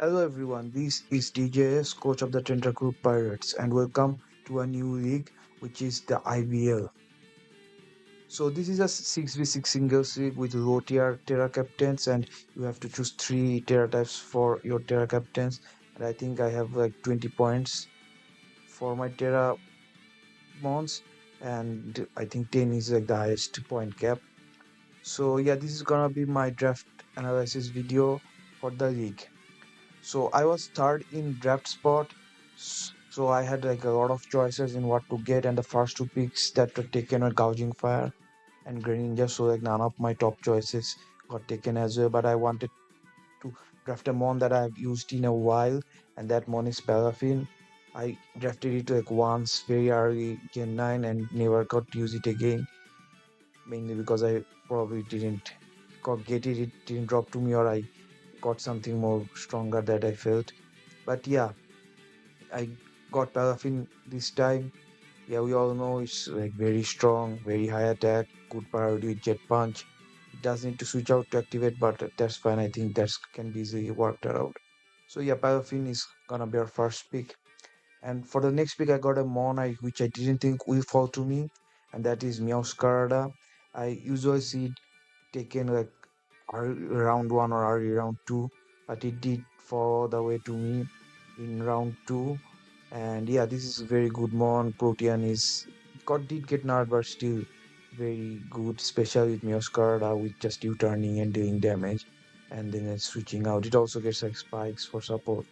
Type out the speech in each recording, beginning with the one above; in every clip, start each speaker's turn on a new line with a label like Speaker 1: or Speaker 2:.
Speaker 1: Hello everyone, this is DJS, coach of the Tentacle Pirates, and welcome to a new league, which is the IBL. So this is a 6v6 singles league with low tier Terra captains, and you have to choose 3 Terra types for your Terra captains. And I think I have like 20 points for my Terra mons, and I think 10 is like the highest point cap. So yeah, this is gonna be my draft analysis video for the league. So I was third in draft spot. So I had like a lot of choices in what to get, and the first two picks that were taken were Gouging Fire and Greninja. So like none of my top choices got taken as well. But I wanted to draft a mon that I've used in a while, and that mon is Palafin. I drafted it like once very early Gen 9 and never got to use it again, mainly because I probably didn't get it. It didn't drop to me, or I got something more stronger that I felt. But yeah, I got Palafin this time. Yeah, we all know it's like very strong, very high attack, good priority with Jet Punch. It does need to switch out to activate, but that's fine. I think that can be easily worked around. So yeah, Palafin is gonna be our first pick. And for the next pick, I got a Mon which I didn't think will fall to me, and that is Meowscarada. I usually see it taken like round one or early round two, but it did fall the way to me in round two. And yeah, this is very good mon. Protean is got did get nerfed, but still very good, especially with Meowscarada with just U-turning and dealing damage, and then it's switching out. It also gets like spikes for support.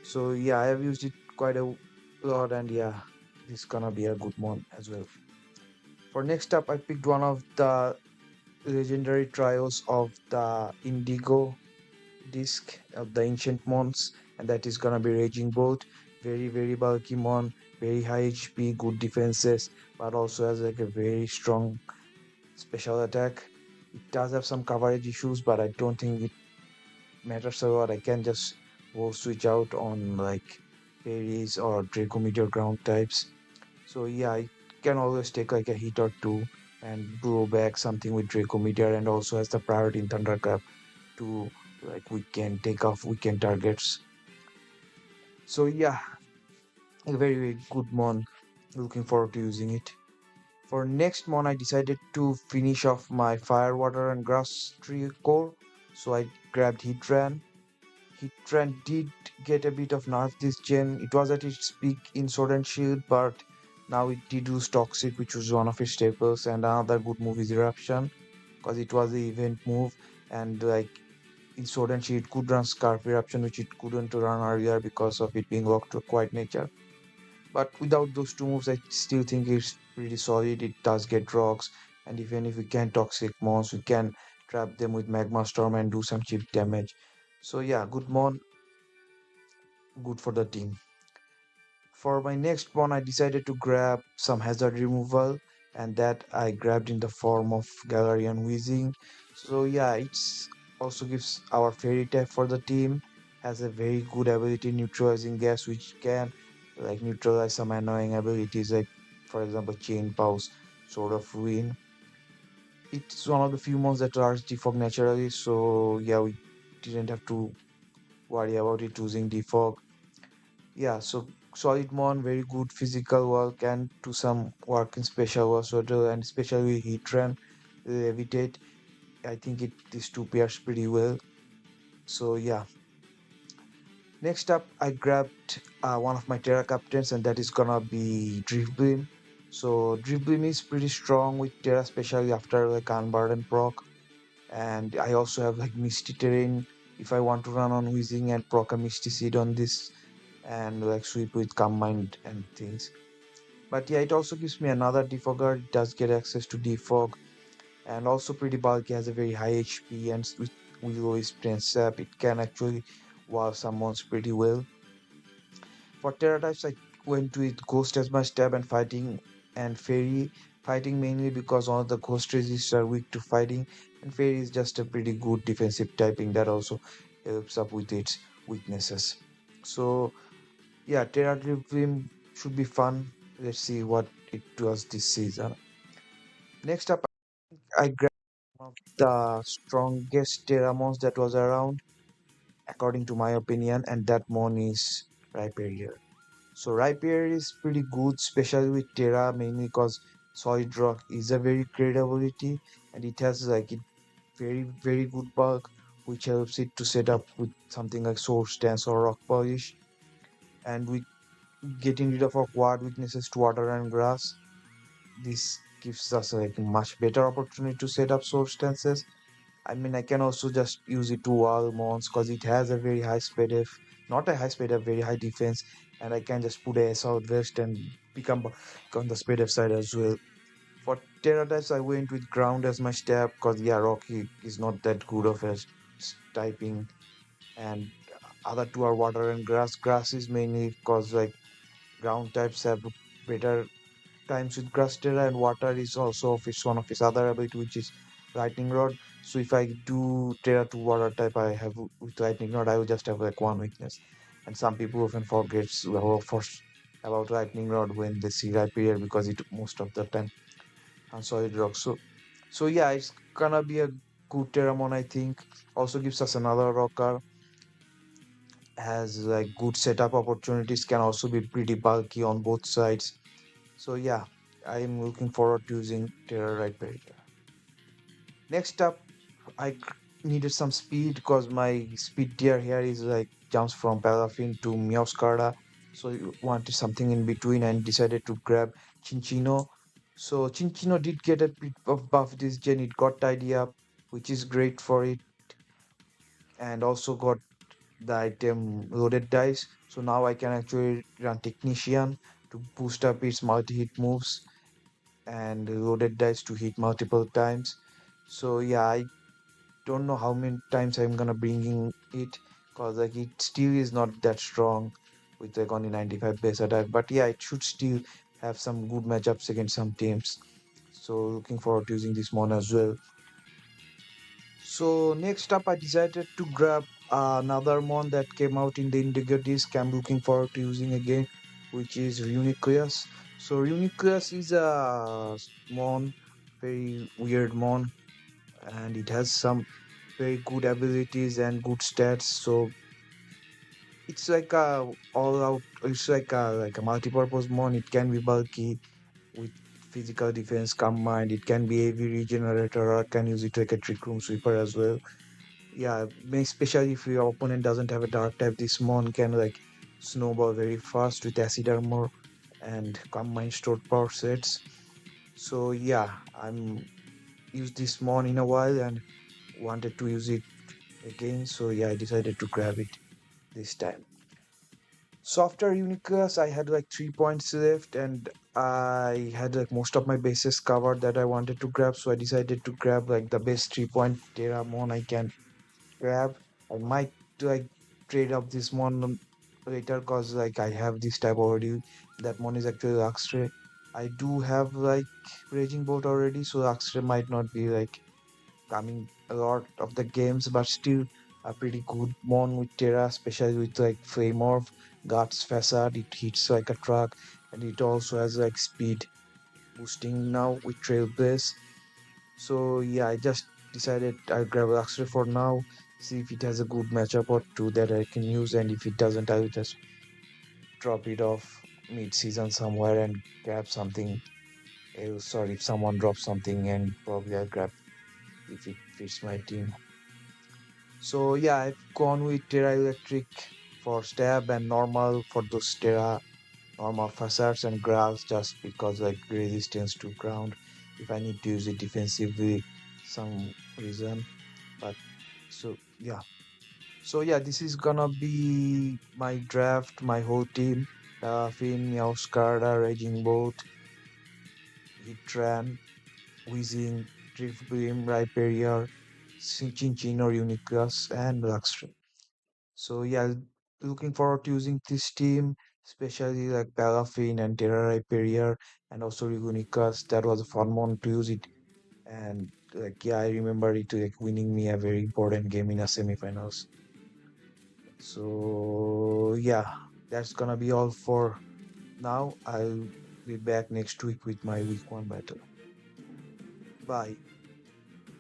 Speaker 1: So yeah, I have used it quite a lot, and yeah, this is gonna be a good mon as well. For next up, I picked one of the legendary trios of the Indigo disc of the ancient mons, and that is gonna be Raging Bolt. Very bulky mon, very high HP, good defenses, but also has like a very strong special attack. It does have some coverage issues, but I don't think it matters a lot. I can just go switch out on like fairies or Draco Meteor ground types. So yeah, I can always take like a hit or two and blow back something with Draco Meteor, and also has the priority in Thunderclap to like we can take off weekend targets. So yeah, a very good mon. Looking forward to using it. For next mon, I decided to finish off my fire, water, and grass tree core. So I grabbed Hitran. Hitran did get a bit of nerf this gen. It was at its peak in Sword and Shield, but now it did use Toxic, which was one of its staples. And another good move is Eruption, because it was the event move, and like in Sword and Shield, it could run Scarf Eruption, which it couldn't run earlier because of it being locked to a quiet nature. But without those two moves, I still think it's pretty solid. It does get rocks, and even if we can Toxic Mons, we can trap them with Magma Storm and do some cheap damage. So yeah, good Mon, good for the team. For my next one, I decided to grab some hazard removal, and that I grabbed in the form of Galarian Wheezing. So yeah, it's also gives our fairy type for the team, has a very good ability neutralizing gas, which can like neutralize some annoying abilities like for example Chain Pulse, Sword of Ruin. It's one of the few mons that are defog naturally, so yeah, we didn't have to worry about it using defog. Yeah, so solid mon, very good physical work and do some work in special was order, and especially heat run, levitate. I think it these two pairs pretty well. So yeah. Next up, I grabbed one of my Terra captains, and that is gonna be Drift Beam. So Drift Beam is pretty strong with Terra, especially after like Unburden proc. And I also have like Misty Terrain if I want to run on Wheezing and proc a Misty Seed on this, and like sweep with Calm Mind and things. But yeah, it also gives me another defogger. It does get access to defog, and also pretty bulky, has a very high HP, and with low sprint sap, it can actually wow someone's pretty well. For Terra types, I went with Ghost as my stab and fighting, and Fairy. Fighting mainly because all of the ghost resists are weak to fighting, and Fairy is just a pretty good defensive typing that also helps up with its weaknesses. So yeah, Terra Dream should be fun. Let's see what it does this season. Next up, I grabbed one of the strongest Terramons that was around. according to my opinion, and that mon is Rhyperior. So Rhyperior is pretty good, especially with Terra, mainly because Solid Rock is a very great ability, and it has like it very good bulk, which helps it to set up with something like Source Dance or Rock Polish. And with getting rid of our quad weaknesses to water and grass, this gives us like a much better opportunity to set up Source Stances. I mean, I can also just use it to wall mons because it has a very high speed if not a high speed, a very high defense, and I can just put a assault vest and become on the speed F side as well. For Terra types, I went with ground as my step because yeah, Rocky is not that good of a typing, and other two are water and grass. Grass is mainly because like ground types have better times with grass Terra, and water is also of its one of its other ability, which is lightning rod. So if I do Terra to water type, I have with lightning rod, I will just have like one weakness. And some people often forgets first about lightning rod when they see Rhyperior because it most of the time on solid rock. So yeah, it's gonna be a good Terramon, I think. Also gives us another rocker, has like good setup opportunities, can also be pretty bulky on both sides. So yeah, I'm looking forward to using Terra right Predator. Next up, needed some speed because my speed tier here is like jumps from Palafin to Meowscarda. So I wanted something in between and decided to grab Chinchino. So Chinchino did get a bit of buff this gen. It got tidy up, which is great for it, and also got the item loaded dice. So now I can actually run Technician to boost up its multi-hit moves and loaded dice to hit multiple times. So yeah, I don't know how many times I'm gonna bring in it because like it still is not that strong with like only 95 base attack. But yeah, it should still have some good matchups against some teams. So looking forward to using this mon as well. So next up, I decided to grab another mon that came out in the Indigo disc. I'm looking forward to using again, which is Reuniclus. So Reuniclus is a mon, very weird mon, and it has some very good abilities and good stats. So it's like a all out. It's like a multi-purpose mon. It can be bulky with physical defense combined. It can be AV regenerator, or can use it like a trick room sweeper as well. Yeah, especially if your opponent doesn't have a dark type, this mon can like snowball very fast with acid armor and combined stored power sets. So yeah, I'm used this mon in a while and wanted to use it again. So yeah, I decided to grab it this time. So after Unicus, I had like 3 points left, and I had like most of my bases covered that I wanted to grab. So I decided to grab like the best 3 point Terra mon I can grab. I might like trade up this mon later because like I have this type already. That mon is actually Luxray. I do have like Raging Bolt already, so Luxray might not be like coming a lot of the games, but still a pretty good mon with Terra, especially with like Flame Orb, Guts Facade. It hits like a truck, and it also has like speed boosting now with Trailblaze. So yeah, I just decided I'll grab Luxray for now, see if it has a good matchup or two that I can use, and if it doesn't, I'll just drop it off mid-season somewhere and grab something else, or if someone drops something, and probably I'll grab if it fits my team. So yeah, I've gone with Terra Electric for stab and normal for those Terra normal facades and grass just because like resistance to ground if I need to use it defensively some reason. But so yeah. So yeah, this is gonna be my draft, my whole team. Finn, Meowscarda, Raging Bolt, Hitran, Weezing, Driftbeam, Rhyperior, Chinchino, Unicus, and Luxray. So yeah, looking forward to using this team, especially like Palafin and Terra Hyperior and also Unicus. That was a fun one to use it. And like yeah, I remember it like winning me a very important game in a semifinals. So yeah, that's gonna be all for now. I'll be back next week with my week one battle. Bye.